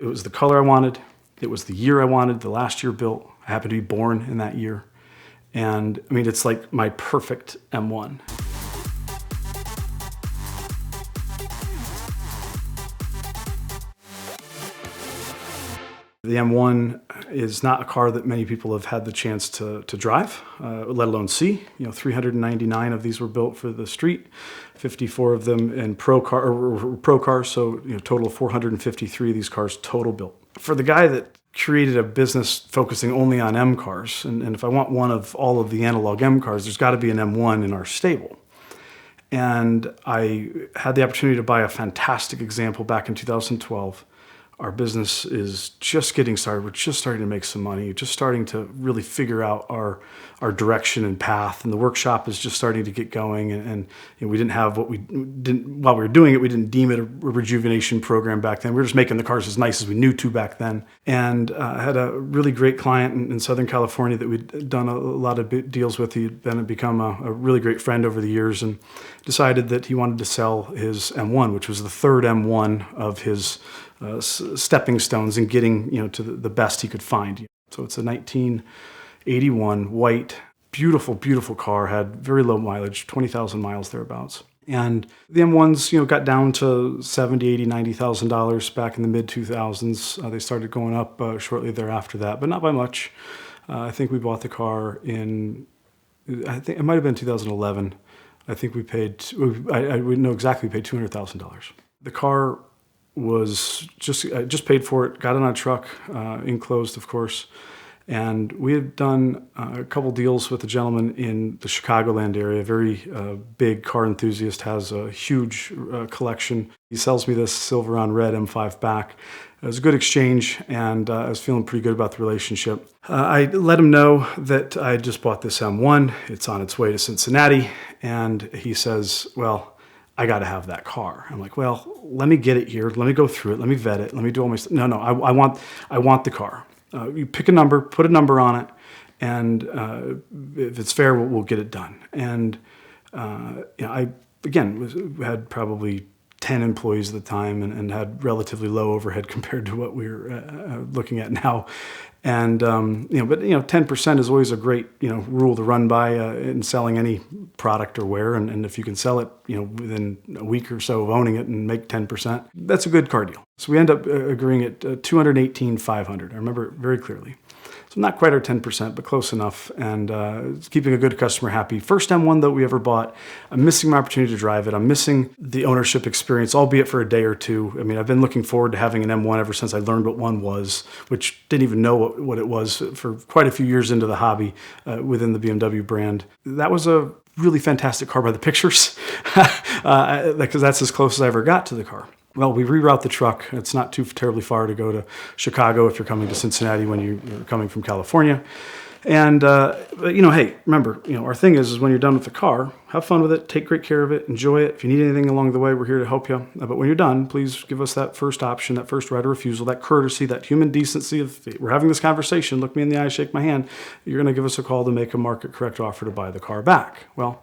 It was the color I wanted. It was the year I wanted, the last year built. I happened to be born in that year. And I mean, it's like my perfect M1. The M1 is not a car that many people have had the chance to drive, let alone see. 399 of these were built for the street, 54 of them in pro cars, so total of 453 of these cars total built. For the guy that created a business focusing only on M cars, and if I want one of all of the analog M cars, there's got to be an M1 in our stable. And I had the opportunity to buy a fantastic example back in 2012. Our business is just getting started. We're just starting to make some money, just starting to really figure out our direction and path. And the workshop is just starting to get going. And we didn't have what we didn't, while we were doing it, we didn't deem it a rejuvenation program back then. We were just making the cars as nice as we knew to back then. And I had a really great client in Southern California that we'd done a lot of deals with. He'd then become a really great friend over the years and decided that he wanted to sell his M1, which was the third M1 of his stepping stones and getting to the best he could find. So it's a 1981 white, beautiful, beautiful car, had very low mileage, 20,000 miles thereabouts. And the M1s, got down to $70,000, $80,000, $90,000 back in the mid 2000s. They started going up shortly thereafter that, but not by much. I think we bought the car I think it might have been 2011. I think we paid, we know exactly, we paid $200,000. The car was just paid for it, got it on a truck, enclosed, of course. And we had done a couple deals with a gentleman in the Chicagoland area, very big car enthusiast, has a huge collection. He sells me this silver on red M5 back. It was a good exchange, and I was feeling pretty good about the relationship. I let him know that I just bought this M1. It's on its way to Cincinnati. And he says, well, I got to have that car. I'm like, well, let me get it here. Let me go through it. Let me vet it. Let me do all my stuff. No, I want the car. You pick a number, put a number on it, and if it's fair, we'll get it done. And I had probably 10 employees at the time and had relatively low overhead compared to what we're looking at now. And, but 10% is always a great, rule to run by in selling any product or ware. And if you can sell it, within a week or so of owning it and make 10%, that's a good car deal. So we end up agreeing at $218,500. I remember it very clearly. So not quite our 10%, but close enough, and it's keeping a good customer happy. First M1 that we ever bought. I'm missing my opportunity to drive it. I'm missing the ownership experience, albeit for a day or two. I mean, I've been looking forward to having an M1 ever since I learned what one was, which didn't even know what it was for quite a few years into the hobby within the BMW brand. That was a really fantastic car by the pictures, because that's as close as I ever got to the car. Well, we reroute the truck. It's not too terribly far to go to Chicago if you're coming to Cincinnati when you're coming from California. And, but, hey, remember, our thing is when you're done with the car, have fun with it, take great care of it, enjoy it. If you need anything along the way, we're here to help you. But when you're done, please give us that first option, that first right of refusal, that courtesy, that human decency of, we're having this conversation, look me in the eye, shake my hand. You're going to give us a call to make a market correct offer to buy the car back. Well,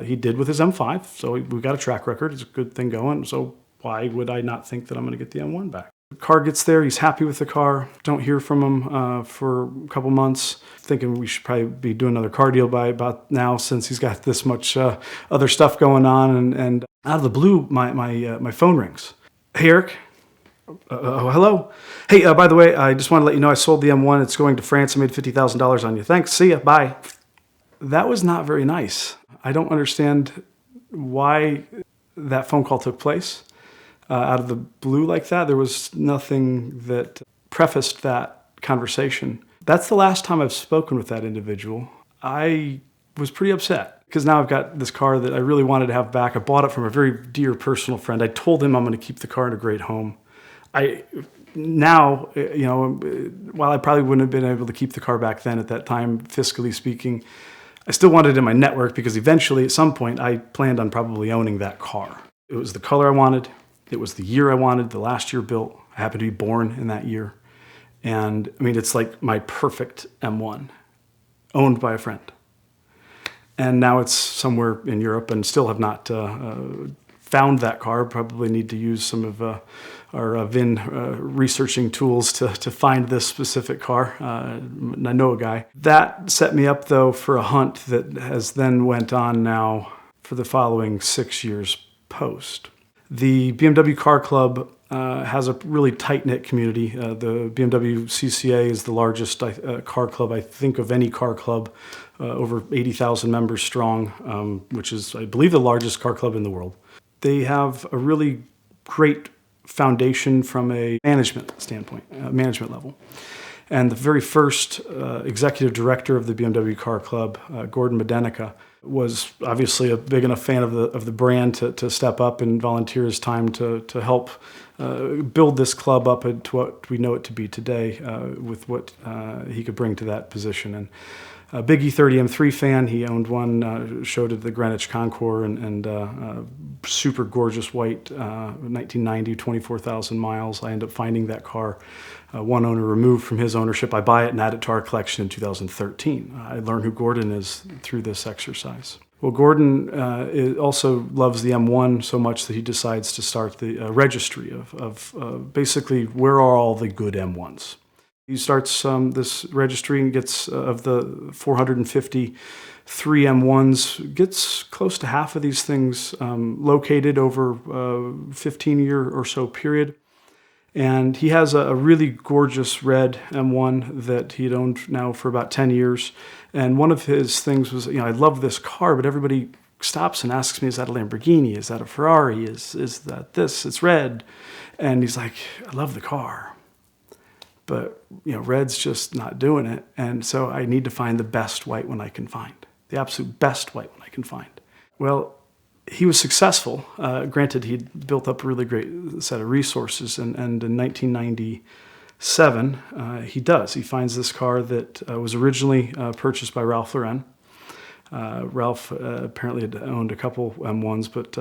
he did with his M5, so we've got a track record. It's a good thing going. So why would I not think that I'm going to get the M1 back? The car gets there. He's happy with the car. Don't hear from him for a couple months. Thinking we should probably be doing another car deal by about now, since he's got this much other stuff going on. And out of the blue, my phone rings. Hey, Eric. Hello. Hey, by the way, I just want to let you know I sold the M1. It's going to France. I made $50,000 on you. Thanks. See ya. Bye. That was not very nice. I don't understand why that phone call took place. Out of the blue like that. There was nothing that prefaced that conversation. That's the last time I've spoken with that individual. I was pretty upset because now I've got this car that I really wanted to have back. I bought it from a very dear personal friend. I told him I'm going to keep the car in a great home. Now, while I probably wouldn't have been able to keep the car back then at that time, fiscally speaking, I still wanted it in my network because eventually at some point I planned on probably owning that car. It was the color I wanted. It was the year I wanted, the last year built. I happened to be born in that year. And I mean, it's like my perfect M1, owned by a friend. And now it's somewhere in Europe and still have not found that car. Probably need to use some of VIN researching tools to find this specific car. And I know a guy. That set me up, though, for a hunt that has then went on now for the following 6 years post. The BMW Car Club has a really tight-knit community. The BMW CCA is the largest car club, I think, of any car club, over 80,000 members strong, which is, I believe, the largest car club in the world. They have a really great foundation from a management standpoint, management level. And the very first executive director of the BMW Car Club, Gordon Medenica, was obviously a big enough fan of the brand to step up and volunteer his time to help build this club up to what we know it to be today, with what he could bring to that position. And a big E30 M3 fan. He owned one, showed it at the Greenwich Concours, and super gorgeous white, 1990, 24,000 miles. I ended up finding that car, one owner removed from his ownership. I buy it and add it to our collection in 2013. I learned who Gordon is through this exercise. Well, Gordon also loves the M1 so much that he decides to start the registry of basically where are all the good M1s. He starts this registry and gets, of the 453 M1s, gets close to half of these things located over a 15-year or so period. And he has a really gorgeous red M1 that he'd owned now for about 10 years. And one of his things was, I love this car, but everybody stops and asks me, is that a Lamborghini? Is that a Ferrari? Is that this? It's red. And he's like, I love the car, but red's just not doing it. And so I need to find the best white one I can find, the absolute best white one I can find. Well, he was successful. Granted, he'd built up a really great set of resources, and in 1997, he finds this car that was originally purchased by Ralph Lauren. Ralph apparently had owned a couple M1s, but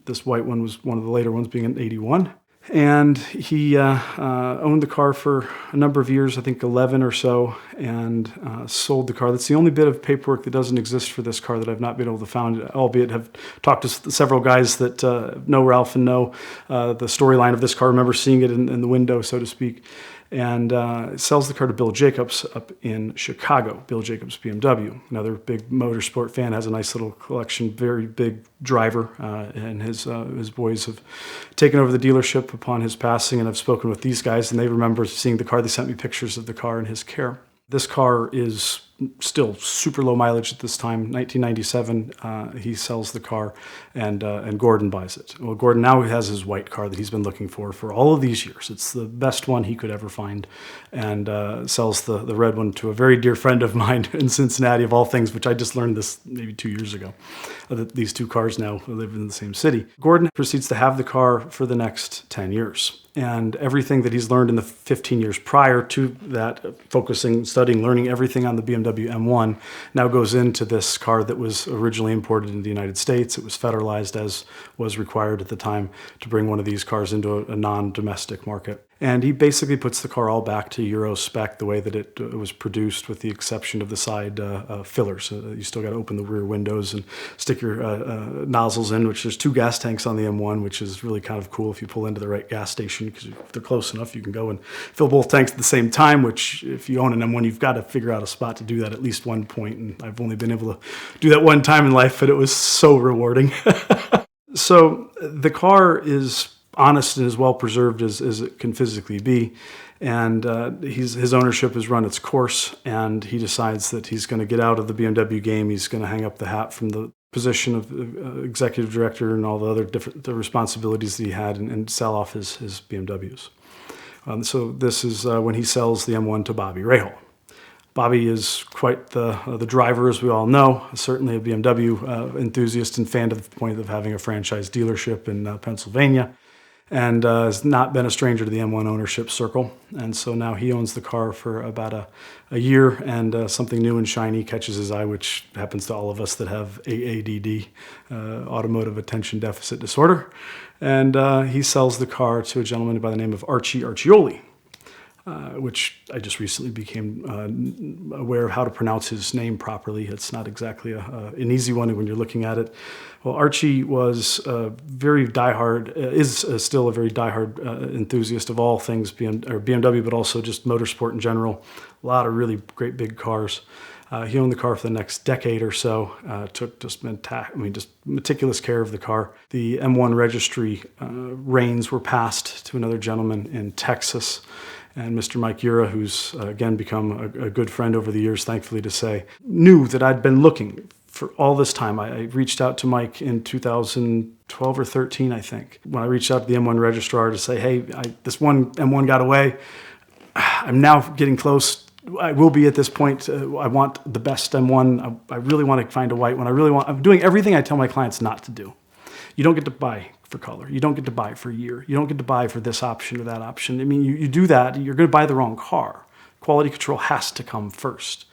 this white one was one of the later ones, being an 81. And he owned the car for a number of years, I think 11 or so, and sold the car. That's the only bit of paperwork that doesn't exist for this car that I've not been able to find, albeit have talked to several guys that know Ralph and know the storyline of this car, remember seeing it in the window, so to speak, and sells the car to Bill Jacobs up in Chicago. Bill Jacobs BMW, another big motorsport fan, has a nice little collection, very big driver, and his boys have taken over the dealership upon his passing, and I've spoken with these guys, and they remember seeing the car. They sent me pictures of the car in his care. This car is still super low mileage at this time. 1997, he sells the car, and Gordon buys it. Well, Gordon now has his white car that he's been looking for all of these years. It's the best one he could ever find, and sells the red one to a very dear friend of mine in Cincinnati, of all things, which I just learned this maybe 2 years ago, that these two cars now live in the same city. Gordon proceeds to have the car for the next 10 years. And everything that he's learned in the 15 years prior to that, focusing, studying, learning everything on the BMW M1, now goes into this car that was originally imported into the United States. It was federalized, as was required at the time, to bring one of these cars into a non-domestic market. And he basically puts the car all back to Euro spec, the way that it was produced, with the exception of the side fillers. You still got to open the rear windows and stick your nozzles in, which there's 2 gas tanks on the M1, which is really kind of cool if you pull into the right gas station, because if they're close enough, you can go and fill both tanks at the same time, which if you own an M1, you've got to figure out a spot to do that at least one point. And I've only been able to do that one time in life, but it was so rewarding. So the car is honest and as well preserved as it can physically be, and his ownership has run its course, and he decides that he's going to get out of the BMW game. He's going to hang up the hat from the position of executive director and all the other the responsibilities that he had, and sell off his BMWs. So this is when he sells the M1 to Bobby Rahal. Bobby is quite the driver, as we all know, certainly a BMW enthusiast and fan to the point of having a franchise dealership in Pennsylvania, and has not been a stranger to the M1 ownership circle. And so now he owns the car for about a year, and something new and shiny catches his eye, which happens to all of us that have AADD, automotive attention deficit disorder. And he sells the car to a gentleman by the name of Archie Archioli. which I just recently became aware of how to pronounce his name properly. It's not exactly an easy one when you're looking at it. Well, Archie was very diehard, is still a very diehard enthusiast of all things BMW, but also just motorsport in general. A lot of really great big cars. He owned the car for the next decade or so, took just meticulous care of the car. The M1 registry reins were passed to another gentleman in Texas. And Mr. Mike Ura, who's again become a good friend over the years, thankfully to say, knew that I'd been looking for all this time. I reached out to Mike in 2012 or 13, I think, when I reached out to the M1 registrar to say, hey, this one M1 got away. I'm now getting close. I will be at this point. I want the best M1. I really want to find a white one. I'm doing everything I tell my clients not to do. You don't get to buy for color. You don't get to buy for a year. You don't get to buy for this option or that option. I mean, you do that, you're going to buy the wrong car. Quality control has to come first.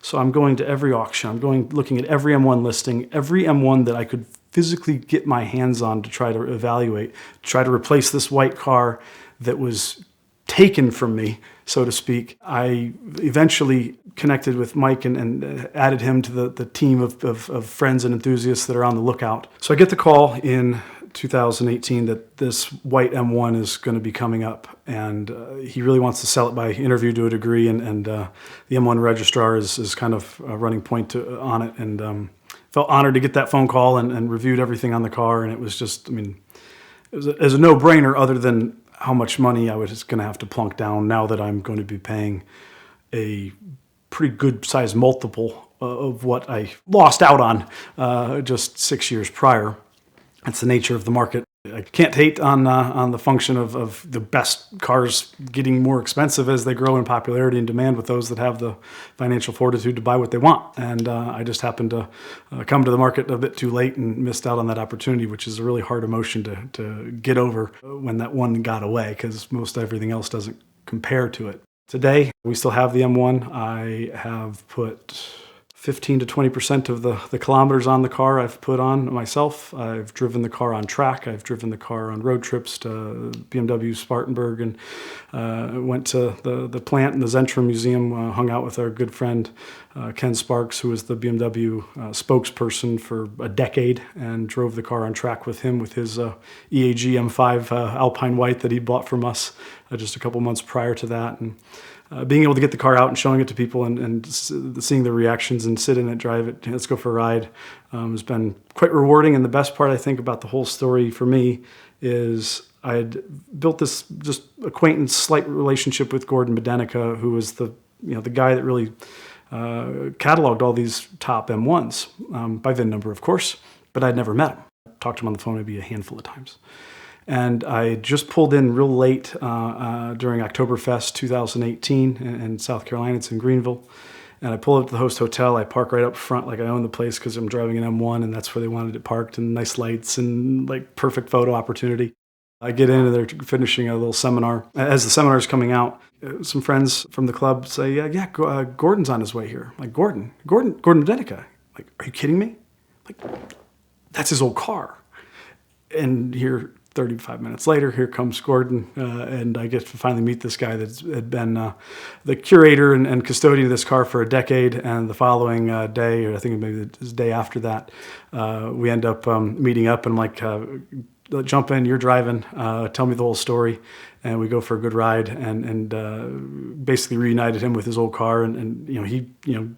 So I'm going to every auction. I'm looking at every M1 listing, every M1 that I could physically get my hands on to try to evaluate, try to replace this white car that was taken from me, so to speak. I eventually connected with Mike and added him to the team of friends and enthusiasts that are on the lookout. So I get the call in 2018 that this white M1 is going to be coming up, and he really wants to sell it by interview to a degree, and the M1 registrar is kind of a running point on it, and felt honored to get that phone call and reviewed everything on the car, and it was just, it was a no-brainer other than how much money I was going to have to plunk down now that I'm going to be paying a pretty good size multiple of what I lost out on just 6 years prior. That's the nature of the market. I can't hate on the function of the best cars getting more expensive as they grow in popularity and demand with those that have the financial fortitude to buy what they want. And I just happened to come to the market a bit too late and missed out on that opportunity, which is a really hard emotion to get over when that one got away, because most everything else doesn't compare to it. Today, we still have the M1. I have put 15 to 20% of the kilometers on the car I've put on myself. I've driven the car on track. I've driven the car on road trips to BMW Spartanburg, and went to the plant in the Zentrum Museum, hung out with our good friend Ken Sparks, who was the BMW spokesperson for a decade, and drove the car on track with him with his EAG M5 Alpine White that he bought from us just a couple months prior to that. And being able to get the car out and showing it to people and seeing the reactions and sit in it, drive it, let's go for a ride, has been quite rewarding. And the best part, I think, about the whole story for me is I had built this just acquaintance, slight relationship with Gordon Medenica, who was the guy that really cataloged all these top M1s, by VIN number, of course, but I'd never met him. Talked to him on the phone maybe a handful of times. And I just pulled in real late during Oktoberfest 2018 in South Carolina. It's in Greenville. And I pull up to the host hotel. I park right up front like I own the place because I'm driving an M1, and that's where they wanted it parked, and nice lights and like perfect photo opportunity. I get in and they're finishing a little seminar. As the seminar's coming out, some friends from the club say, yeah, Gordon's on his way here. Like, Gordon Medenica. Like, are you kidding me? Like, that's his old car. And here, 35 minutes later, here comes Gordon, and I get to finally meet this guy that had been the curator and custodian of this car for a decade. And the following day, or I think maybe the day after that, we end up meeting up, and I'm like, jump in, you're driving, tell me the whole story. And we go for a good ride, and basically reunited him with his old car, and he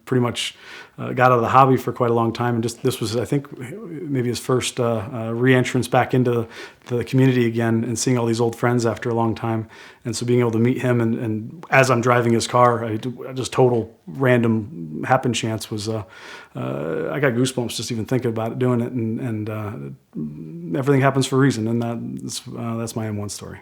pretty much got out of the hobby for quite a long time, and just this was, I think, maybe his first re-entrance back into the community again, and seeing all these old friends after a long time. And so being able to meet him, and as I'm driving his car, just total random happen chance was I got goosebumps just even thinking about it, doing it, and everything happens for a reason, and that's my M1 story.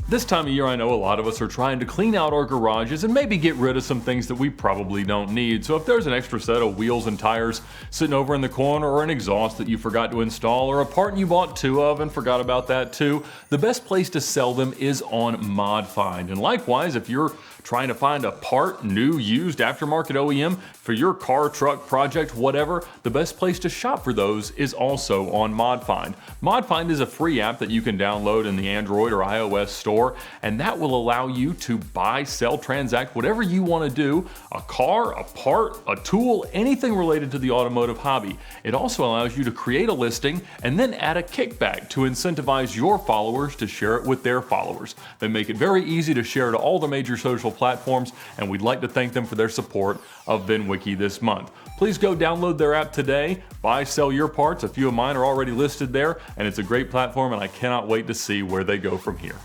This time of year, I know a lot of us are trying to clean out our garages and maybe get rid of some things that we probably don't need. So if there's an extra set of wheels and tires sitting over in the corner, or an exhaust that you forgot to install, or a part you bought two of and forgot about that too, the best place to sell them is on ModFind. And likewise, if you're Trying to find a part, new, used, aftermarket OEM for your car, truck, project, whatever? The best place to shop for those is also on ModFind. ModFind is a free app that you can download in the Android or iOS store, and that will allow you to buy, sell, transact, whatever you want to do, a car, a part, a tool, anything related to the automotive hobby. It also allows you to create a listing and then add a kickback to incentivize your followers to share it with their followers. They make it very easy to share to all the major social platforms, and we'd like to thank them for their support of VINwiki this month. Please go download their app today, buy, sell your parts. A few of mine are already listed there, and it's a great platform, and I cannot wait to see where they go from here.